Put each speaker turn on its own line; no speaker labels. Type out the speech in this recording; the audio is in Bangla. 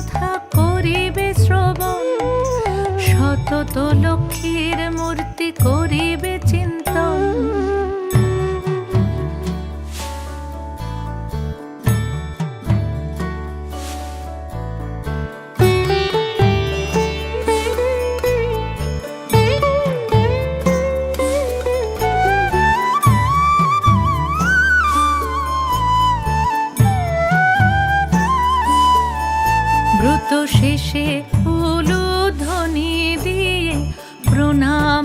কথা করিবে শ্রবণ, শতত লক্ষ্মীর মূর্তি করিবে চিন্তন। ব্রত শেষে উলুধ্বনি দিয়ে প্রণাম